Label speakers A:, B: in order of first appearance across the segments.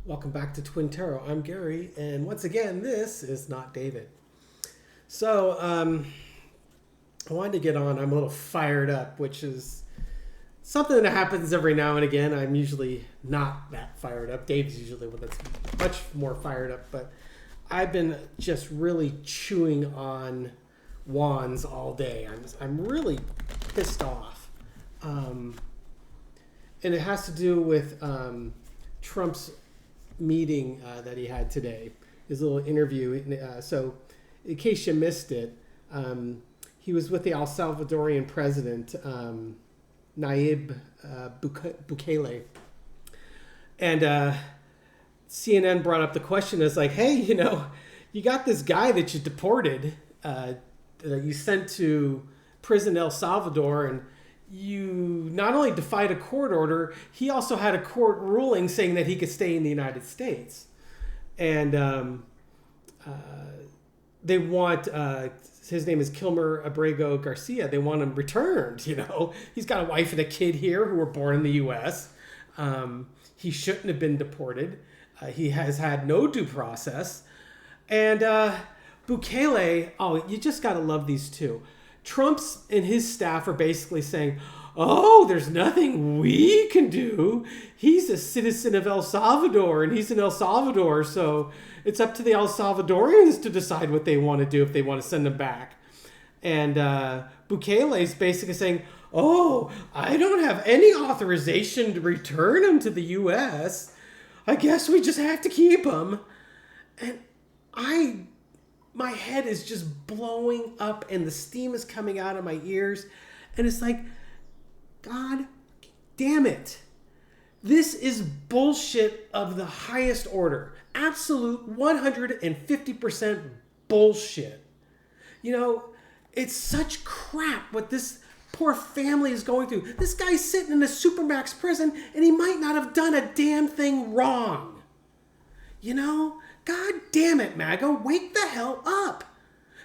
A: Welcome back to Twin Tarot. I'm Gary, and once again, this is not David. So, I wanted to get on. I'm a little fired up, which is something that happens every now and again. I'm usually not that fired up. Dave's usually one that's much more fired up, but I've been just really chewing on wands all day. I'm really pissed off. And it has to do with Trump's meeting that he had today, his little interview. So in case you missed it, he was with the El Salvadorian president, Nayib Bukele. And CNN brought up the question as like, hey, you got this guy that you deported, that you sent to prison El Salvador, and you not only defied a court order, he also had a court ruling saying that he could stay in the United States. And they want, his name is Kilmer Abrego Garcia, they want him returned, He's got a wife and a kid here who were born in the U.S. He shouldn't have been deported. He has had no due process. And Bukele, you just got to love these two. Trump's and his staff are basically saying, there's nothing we can do. He's a citizen of El Salvador, and he's in El Salvador, so it's up to the El Salvadorians to decide what they want to do if they want to send him back. And Bukele is basically saying, I don't have any authorization to return him to the U.S. I guess we just have to keep him. And my head is just blowing up and the steam is coming out of my ears. And it's like, God damn it. This is bullshit of the highest order. Absolute 150% bullshit. It's such crap what this poor family is going through. This guy's sitting in a supermax prison and he might not have done a damn thing wrong. God damn it, MAGA, wake the hell up.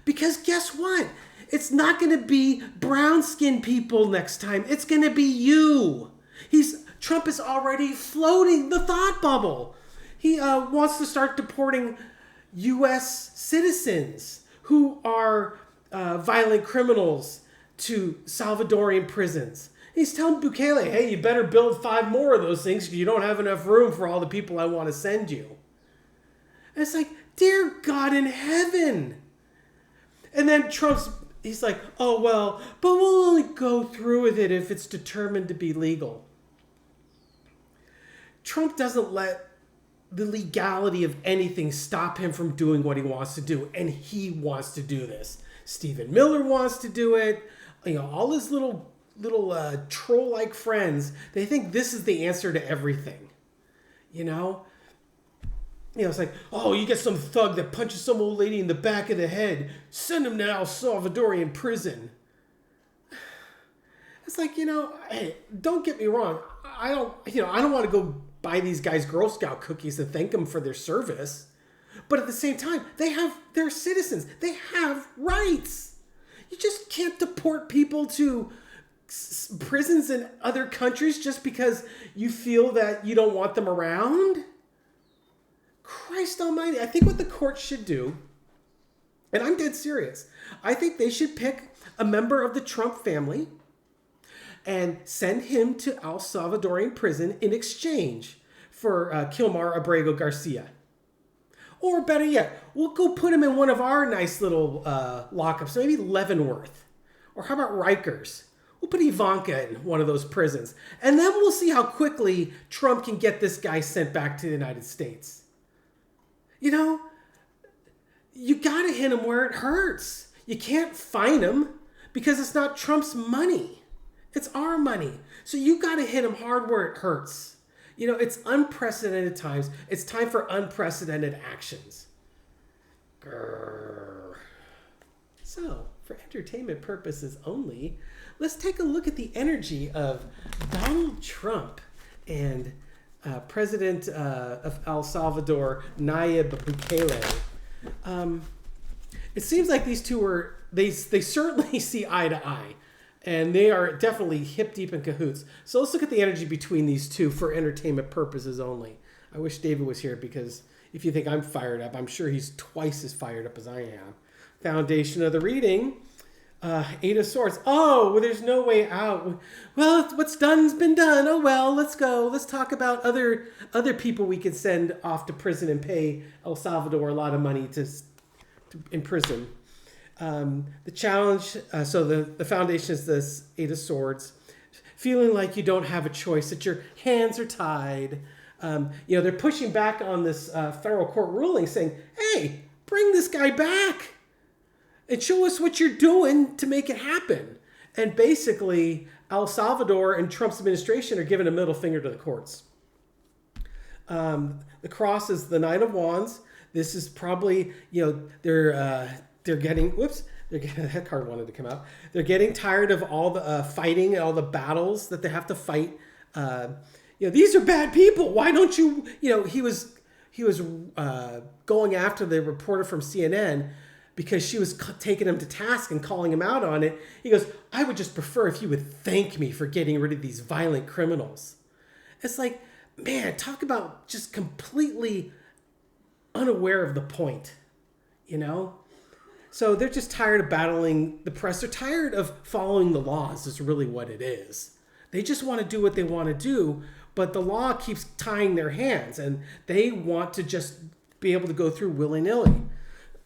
A: Because guess what? It's not going to be brown-skinned people next time. It's going to be you. Trump is already floating the thought bubble. He wants to start deporting U.S. citizens who are violent criminals to Salvadorian prisons. He's telling Bukele, hey, you better build 5 more of those things because you don't have enough room for all the people I want to send you. And it's like, dear God in heaven. And then he's like, but we'll only go through with it if it's determined to be legal. Trump doesn't let the legality of anything stop him from doing what he wants to do. And he wants to do this. Stephen Miller wants to do it. All his little troll-like friends, they think this is the answer to everything. It's like, you get some thug that punches some old lady in the back of the head. Send him to El Salvadorian prison. It's like, hey, don't get me wrong. I don't want to go buy these guys Girl Scout cookies and thank them for their service. But at the same time, they're citizens. They have rights. You just can't deport people to prisons in other countries just because you feel that you don't want them around. Christ almighty. I think what the court should do, and I'm dead serious, I think they should pick a member of the Trump family and send him to El Salvadorian prison in exchange for Kilmer Abrego Garcia. Or better yet, we'll go put him in one of our nice little lockups, maybe Leavenworth. Or how about Rikers? We'll put Ivanka in one of those prisons. And then we'll see how quickly Trump can get this guy sent back to the United States. You got to hit him where it hurts. You can't fine him because it's not Trump's money. It's our money. So you got to hit him hard where it hurts. It's unprecedented times. It's time for unprecedented actions. Grrr. So, for entertainment purposes only, let's take a look at the energy of Donald Trump and President of El Salvador, Nayib Bukele. It seems like these two they certainly see eye to eye. And they are definitely hip deep in cahoots. So let's look at the energy between these two for entertainment purposes only. I wish David was here because if you think I'm fired up, I'm sure he's twice as fired up as I am. Foundation of the reading, Eight of Swords. Oh, well, there's no way out. Well, what's done's been done. Oh, well, let's go. Let's talk about other people we could send off to prison and pay El Salvador a lot of money to imprison. The challenge, so the foundation is this Eight of Swords. Feeling like you don't have a choice, that your hands are tied. They're pushing back on this federal court ruling saying, hey, bring this guy back and show us what you're doing to make it happen. And basically, El Salvador and Trump's administration are giving a middle finger to the courts. The cross is the Knight of Wands. This is probably, they're getting, that card wanted to come out. They're getting tired of all the fighting, all the battles that they have to fight. These are bad people. Why don't you, he was going after the reporter from CNN because she was taking him to task and calling him out on it. He goes, I would just prefer if you would thank me for getting rid of these violent criminals. It's like, man, talk about just completely unaware of the point, So they're just tired of battling the press. They're tired of following the laws is really what it is. They just want to do what they want to do, but the law keeps tying their hands and they want to just be able to go through willy-nilly.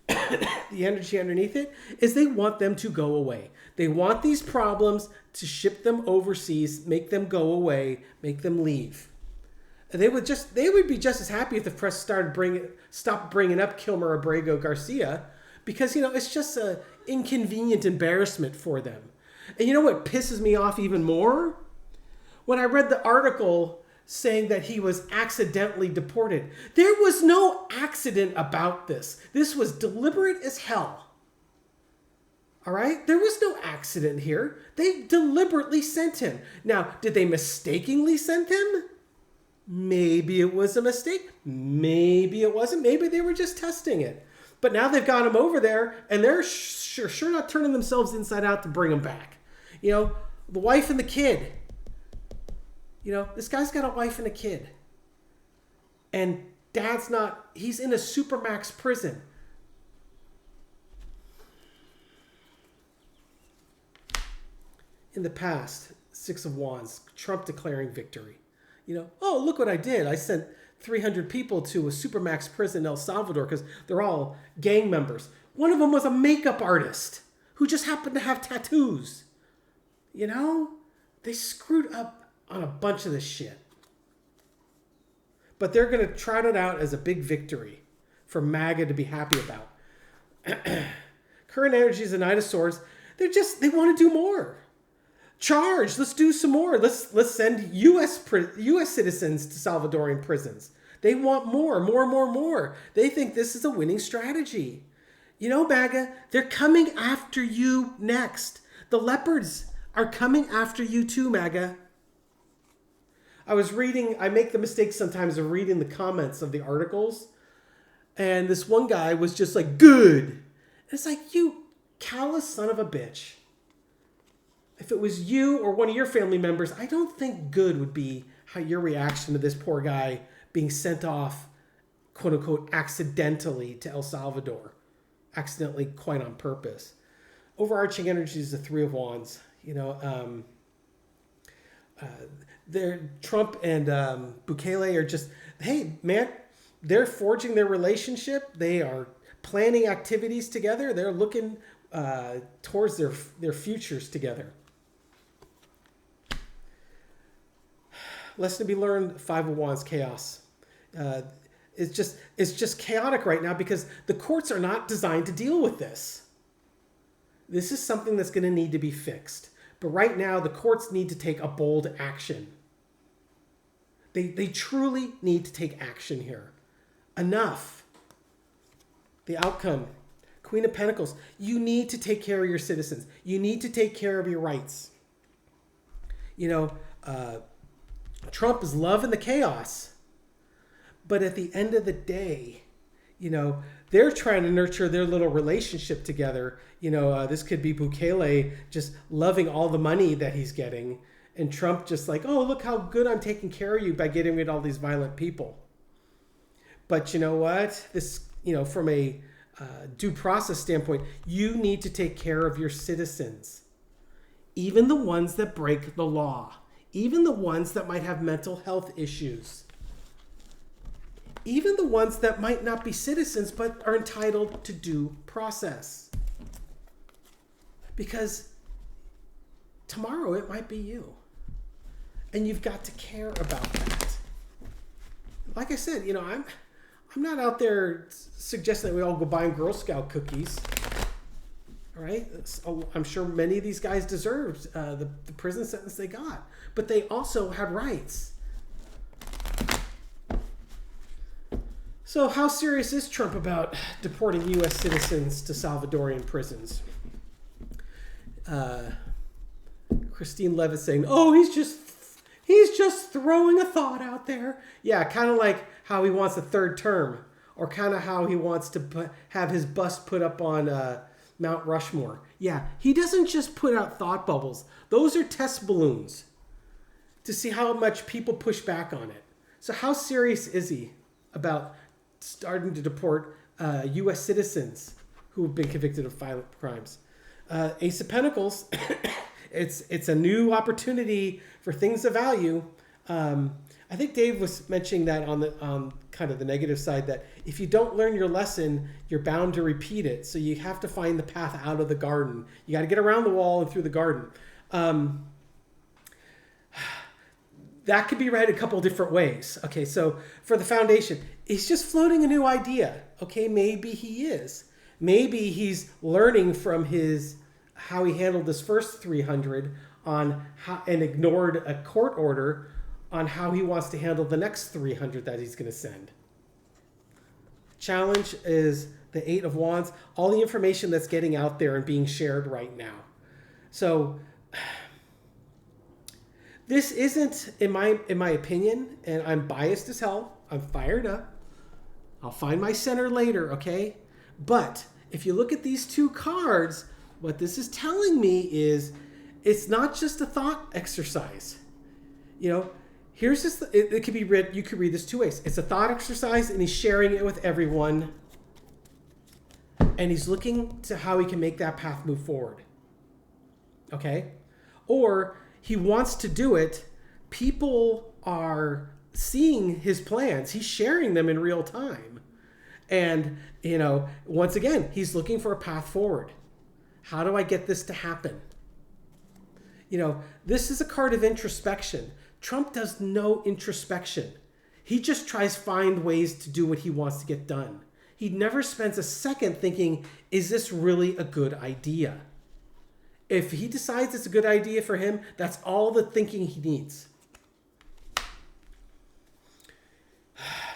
A: The energy underneath it is they want them to go away. They want these problems to ship them overseas, make them go away, make them leave. And they would be just as happy if the press stopped bringing up Kilmer Abrego Garcia, because it's just an inconvenient embarrassment for them. And you know what pisses me off even more? When I read the article saying that he was accidentally deported. There was no accident about this. This was deliberate as hell. All right? There was no accident here. They deliberately sent him. Now, did they mistakenly send him? Maybe it was a mistake. Maybe it wasn't. Maybe they were just testing it. But now they've got him over there, and they're sure not turning themselves inside out to bring him back. The wife and the kid. This guy's got a wife and a kid. And dad's not, he's in a supermax prison. In the past, Six of Wands, Trump declaring victory. Oh, look what I did. I sent 300 people to a supermax prison in El Salvador because they're all gang members. One of them was a makeup artist who just happened to have tattoos. They screwed up on a bunch of this shit. But they're going to trot it out as a big victory for MAGA to be happy about. Current energy is the Knight of Swords. They want to do more. Charge. Let's do some more. Let's send U.S. citizens to Salvadorian prisons. They want more. They think this is a winning strategy. MAGA, they're coming after you next. The leopards are coming after you too, MAGA. I make the mistake sometimes of reading the comments of the articles. And this one guy was just like, good. And it's like, you callous son of a bitch. If it was you or one of your family members, I don't think good would be how your reaction to this poor guy being sent off, quote unquote, accidentally to El Salvador. Accidentally, quite on purpose. Overarching energy is the Three of Wands. Trump and Bukle are just, hey, man, they're forging their relationship. They are planning activities together. They're looking towards their futures together. Lesson to be learned, Five of Wands, chaos. It's just chaotic right now because the courts are not designed to deal with this. This is something that's going to need to be fixed. But right now, the courts need to take a bold action. They truly need to take action here. Enough. The outcome. Queen of Pentacles. You need to take care of your citizens. You need to take care of your rights. Trump is loving the chaos. But at the end of the day, You know, they're trying to nurture their little relationship together. You know, this could be Bukele just loving all the money that he's getting, and Trump just like, oh, look how good I'm taking care of you by getting rid of all these violent people. But you know what? This, you know, from a due process standpoint, you need to take care of your citizens, even the ones that break the law, even the ones that might have mental health issues, even the ones that might not be citizens but are entitled to due process. Because tomorrow it might be you. And you've got to care about that. Like I said, you know, I'm not out there suggesting that we all go buying Girl Scout cookies. All right? I'm sure many of these guys deserved the prison sentence they got. But they also had rights. So how serious is Trump about deporting U.S. citizens to Salvadorian prisons? Christine Levitt saying, oh, he's just throwing a thought out there. Yeah, kind of like how he wants a third term, or kind of how he wants to have his bust put up on Mount Rushmore. Yeah, he doesn't just put out thought bubbles. Those are test balloons to see how much people push back on it. So how serious is he about starting to deport U.S. citizens who have been convicted of violent crimes? Ace of Pentacles, it's a new opportunity for things of value. I think Dave was mentioning that on kind of the negative side, that if you don't learn your lesson, you're bound to repeat it. So you have to find the path out of the garden. You got to get around the wall and through the garden. That could be read a couple different ways. Okay, so for the foundation, he's just floating a new idea. Okay, maybe he is. Maybe he's learning from how he handled this first 300 and ignored a court order on how he wants to handle the next 300 that he's going to send. Challenge is the Eight of Wands, all the information that's getting out there and being shared right now. So this isn't, in my opinion, and I'm biased as hell, I'm fired up. I'll find my center later, okay? But if you look at these two cards, what this is telling me is it's not just a thought exercise. You know, here's just, it could be read, you could read this two ways. It's a thought exercise and he's sharing it with everyone. And he's looking to how he can make that path move forward. Okay? Or he wants to do it. People are seeing his plans. He's sharing them in real time. And, you know, once again, he's looking for a path forward. How do I get this to happen? You know, this is a card of introspection. Trump does no introspection. He just tries to find ways to do what he wants to get done. He never spends a second thinking, is this really a good idea? If he decides it's a good idea for him, that's all the thinking he needs.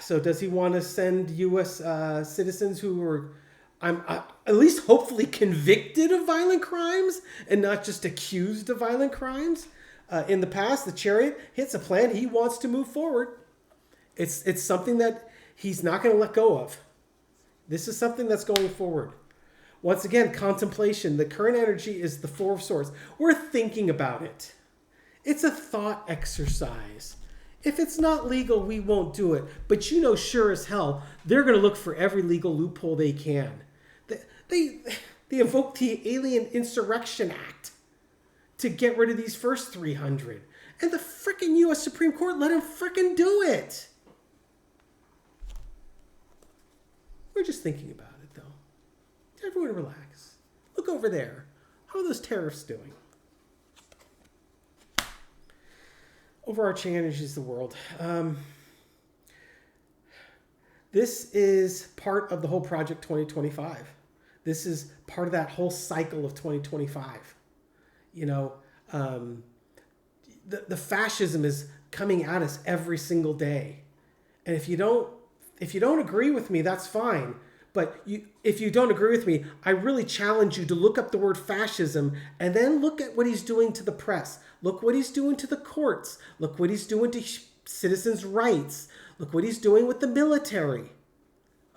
A: So does he want to send U.S. Citizens who are, at least hopefully convicted of violent crimes and not just accused of violent crimes? In the past, the Chariot hits a plan. He wants to move forward. It's something that he's not going to let go of. This is something that's going forward. Once again, contemplation. The current energy is the Four of Swords. We're thinking about it. It's a thought exercise. If it's not legal, we won't do it. But you know, sure as hell, they're going to look for every legal loophole they can. They invoke the Alien Insurrection Act to get rid of these first 300. And the frickin' U.S. Supreme Court let them frickin' do it. We're just thinking about it, though. Everyone relax. Look over there. How are those tariffs doing? Overarching energies of the world. This is part of the whole Project 2025. This is part of that whole cycle of 2025. You know, the fascism is coming at us every single day. And if you don't agree with me, that's fine. But if you don't agree with me, I really challenge you to look up the word fascism and then look at what he's doing to the press. Look what he's doing to the courts. Look what he's doing to citizens' rights. Look what he's doing with the military.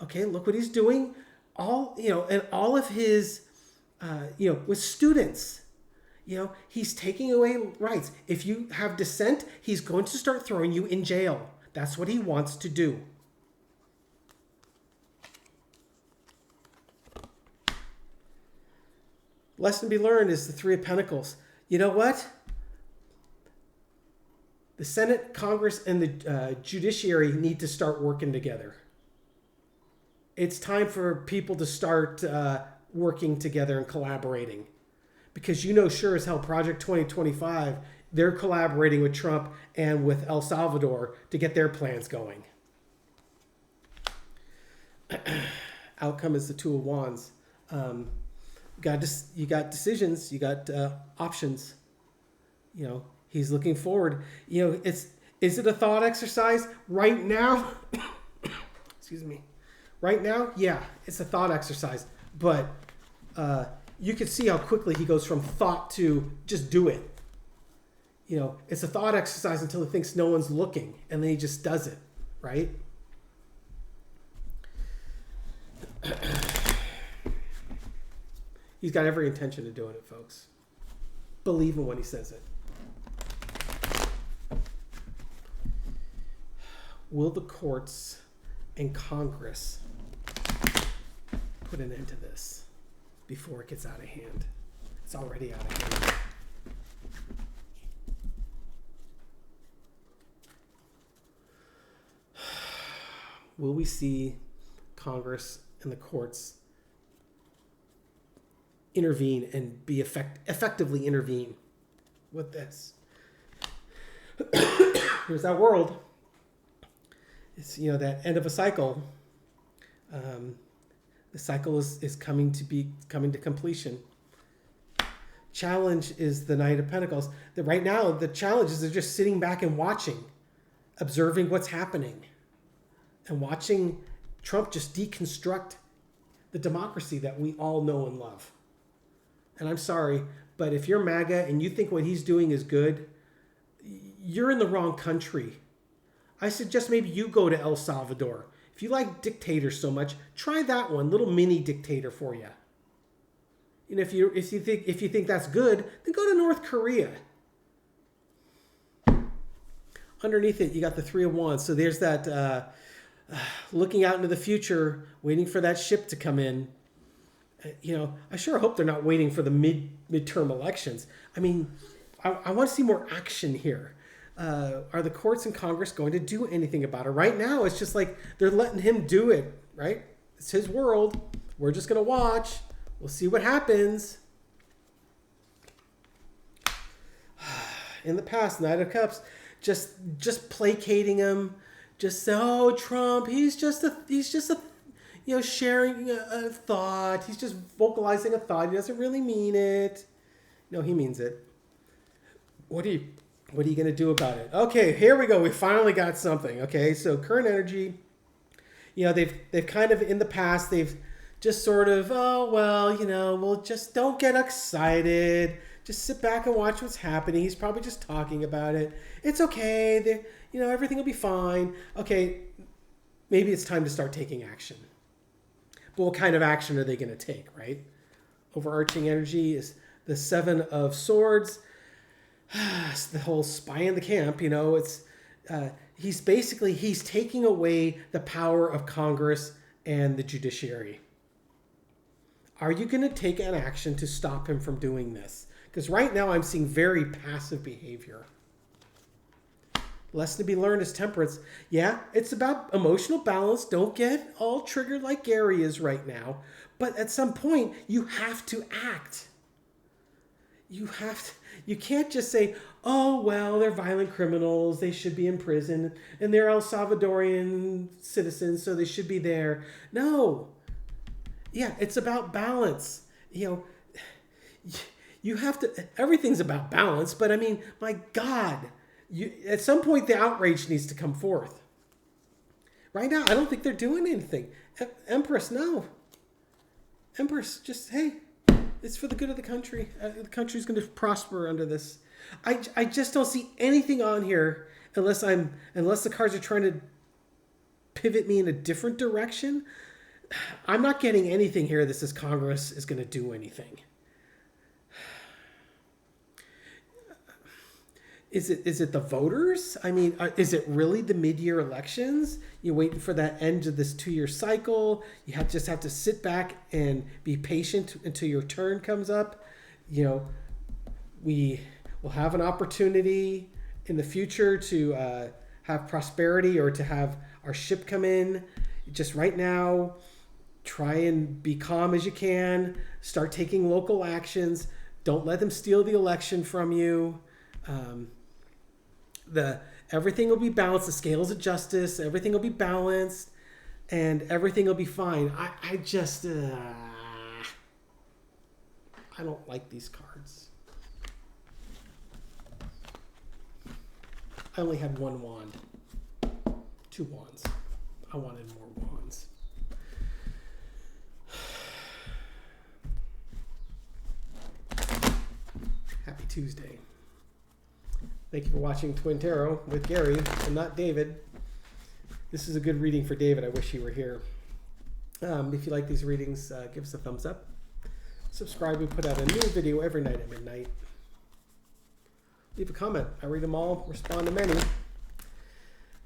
A: Okay, look what he's doing. And all of his, with students. He's taking away rights. If you have dissent, he's going to start throwing you in jail. That's what he wants to do. Lesson to be learned is the Three of Pentacles. You know what? The Senate, Congress, and the judiciary need to start working together. It's time for people to start working together and collaborating. Because sure as hell, Project 2025, they're collaborating with Trump and with El Salvador to get their plans going. Outcome is the Two of Wands. You got decisions, you got options. He's looking forward. Is it a thought exercise right now? Excuse me. Right now, yeah, it's a thought exercise. But you can see how quickly he goes from thought to just do it. It's a thought exercise until he thinks no one's looking, and then he just does it, right? He's got every intention of doing it, folks. Believe him when he says it. Will the courts and Congress put an end to this before it gets out of hand? It's already out of hand. Will we see Congress and the courts intervene and be effectively intervene with this? Here's that world. It's that end of a cycle. The cycle is coming to completion. Challenge is the Knight of Pentacles. That right now the challenge is they're just sitting back and watching, observing what's happening, and watching Trump just deconstruct the democracy that we all know and love. And I'm sorry, but if you're MAGA and you think what he's doing is good, you're in the wrong country. I suggest maybe you go to El Salvador. If you like dictators so much, try that one, little mini dictator for you. And if you think that's good, then go to North Korea. Underneath it, you got the Three of Wands. So there's that looking out into the future, waiting for that ship to come in. I sure hope they're not waiting for the midterm elections. I mean, I want to see more action here. Are the courts and Congress going to do anything about it? Right now, it's just like they're letting him do it, right? It's his world. We're just going to watch. We'll see what happens. In the past, Knight of Cups, just placating him. Just say, oh, Trump, he's just a sharing a thought. He's just vocalizing a thought. He doesn't really mean it. No, he means it. What are you going to do about it? Okay, here we go. We finally got something. Okay, so current energy. They've kind of in the past they've just sort of we'll just don't get excited. Just sit back and watch what's happening. He's probably just talking about it. It's okay. Everything will be fine. Okay, maybe it's time to start taking action. But what kind of action are they going to take, right? Overarching energy is the Seven of Swords. It's the whole spy in the camp, it's he's taking away the power of Congress and the judiciary. Are you going to take an action to stop him from doing this? Because right now I'm seeing very passive behavior. Lesson to be learned is temperance. Yeah, it's about emotional balance. Don't get all triggered like Gary is right now. But at some point, you have to act. You can't just say, oh, well, they're violent criminals. They should be in prison. And they're El Salvadorian citizens, so they should be there. No. Yeah, it's about balance. You have to, everything's about balance. But I mean, my God, at some point the outrage needs to come forth. Right now, I don't think they're doing anything. Empress, no. Empress, just, hey, it's for the good of the country. The country's going to prosper under this. I just don't see anything on here unless the cards are trying to pivot me in a different direction. I'm not getting anything here that says Congress is going to do anything. Is it the voters? I mean, is it really the mid-year elections? You're waiting for that end of this 2-year cycle. You just have to sit back and be patient until your turn comes up. You know, we will have an opportunity in the future to have prosperity or to have our ship come in. Just right now, try and be calm as you can. Start taking local actions. Don't let them steal the election from you. Everything will be balanced. The scales of justice, everything will be balanced, and everything will be fine. I just I don't like these cards. I only had one wand, 2 wands. I wanted more wands. Happy Tuesday. Thank you for watching Twin Tarot with Gary and not David. This is a good reading for David. I wish he were here. If you like these readings, give us a thumbs up. Subscribe. We put out a new video every night at midnight. Leave a comment. I read them all, respond to many.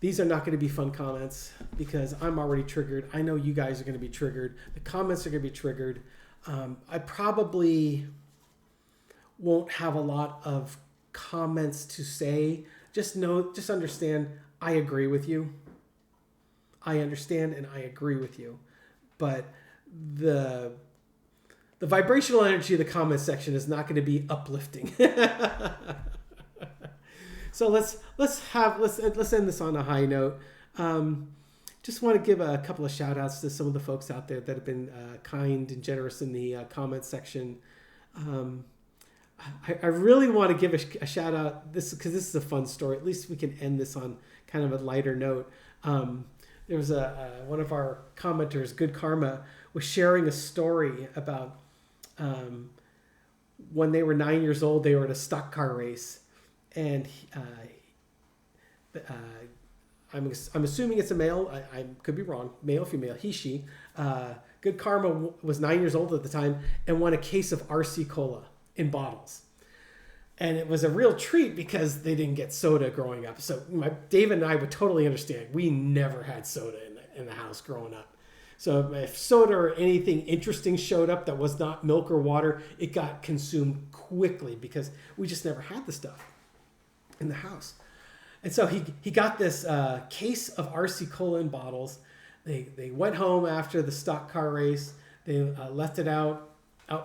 A: These are not going to be fun comments because I'm already triggered. I know you guys are going to be triggered. The comments are going to be triggered. I probably won't have a lot of comments to say. Just understand, I agree with you. I understand and I agree with you. But the vibrational energy of the comment section is not going to be uplifting. So let's end this on a high note. Just want to give a couple of shout outs to some of the folks out there that have been kind and generous in the comment section. I really want to give a shout out because this is a fun story. At least we can end this on kind of a lighter note. There was one of our commenters, Good Karma, was sharing a story about when they were 9 years old. They were at a stock car race, and I'm assuming it's a male. I could be wrong. Male, female, he, she. Good Karma was 9 years old at the time and won a case of RC Cola in bottles. And it was a real treat because they didn't get soda growing up. So David and I would totally understand. We never had soda in the house growing up. So if soda or anything interesting showed up that was not milk or water, it got consumed quickly because we just never had the stuff in the house. And so he got this case of RC Cola in bottles. They went home after the stock car race. They left it out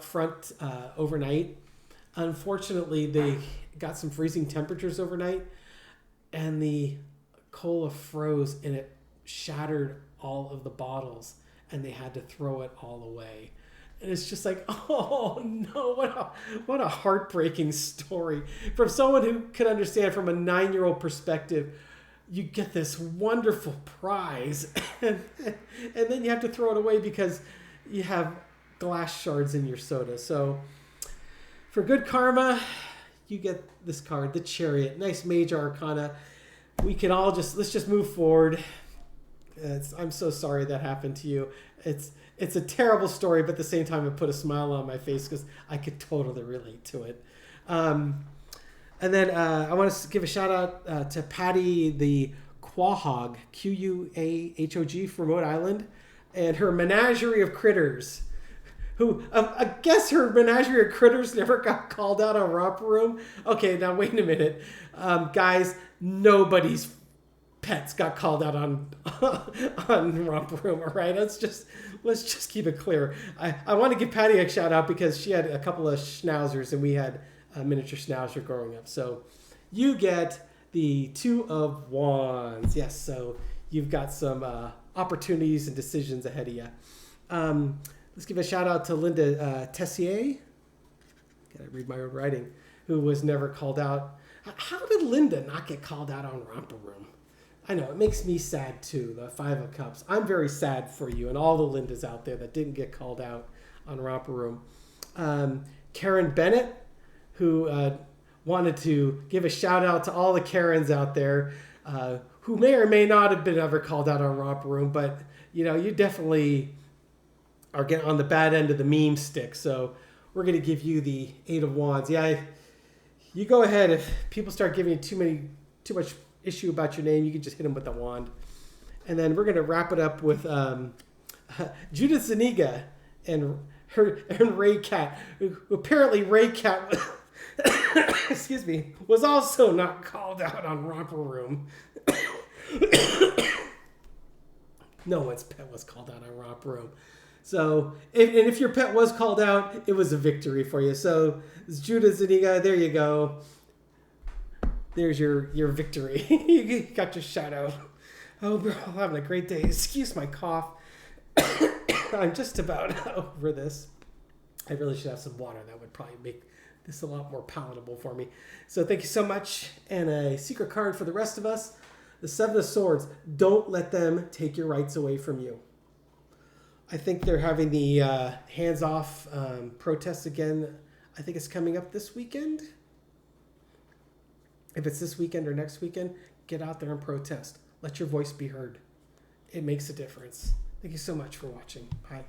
A: front overnight. Unfortunately, they got some freezing temperatures overnight, and the cola froze and it shattered all of the bottles, and they had to throw it all away. And it's just like, oh no, what a heartbreaking story. From someone who can understand from a 9-year-old perspective, you get this wonderful prize, and then you have to throw it away because you have glass shards in your soda. So for Good Karma, you get this card, the Chariot. Nice major arcana. We can all let's just move forward. I'm so sorry that happened to you. It's a terrible story, but at the same time, it put a smile on my face because I could totally relate to it. And then I want to give a shout out to Patty the Quahog, Quahog from Rhode Island, and her menagerie of critters. Who, I guess her menagerie of critters never got called out on Romper Room. Okay, now wait a minute. Guys, nobody's pets got called out on Romper Room, all right? Let's just keep it clear. I want to give Patty a shout out because she had a couple of schnauzers and we had a miniature schnauzer growing up. So you get the 2 of Wands. Yes, so you've got some opportunities and decisions ahead of you. Let's give a shout out to Linda Tessier. Gotta read my own writing. Who was never called out. How did Linda not get called out on Romper Room? I know, it makes me sad too, the 5 of Cups. I'm very sad for you and all the Lindas out there that didn't get called out on Romper Room. Karen Bennett, who wanted to give a shout out to all the Karens out there who may or may not have been ever called out on Romper Room, but you know, you definitely are getting on the bad end of the meme stick. So we're going to give you the 8 of Wands. Yeah, you go ahead. If people start giving you too much issue about your name, you can just hit them with the wand. And then we're going to wrap it up with Judith Zuniga and Ray Cat. Apparently Ray Cat excuse me, was also not called out on Romper Room. No one's pet was called out on Romper Room. So, if your pet was called out, it was a victory for you. So, Judith Zuniga, there you go. There's your victory. You got your shout out. Oh, bro, I'm having a great day. Excuse my cough. I'm just about over this. I really should have some water. That would probably make this a lot more palatable for me. So thank you so much. And a secret card for the rest of us. The 7 of Swords. Don't let them take your rights away from you. I think they're having the hands-off protests again. I think it's coming up this weekend. If it's this weekend or next weekend, get out there and protest. Let your voice be heard. It makes a difference. Thank you so much for watching. Bye.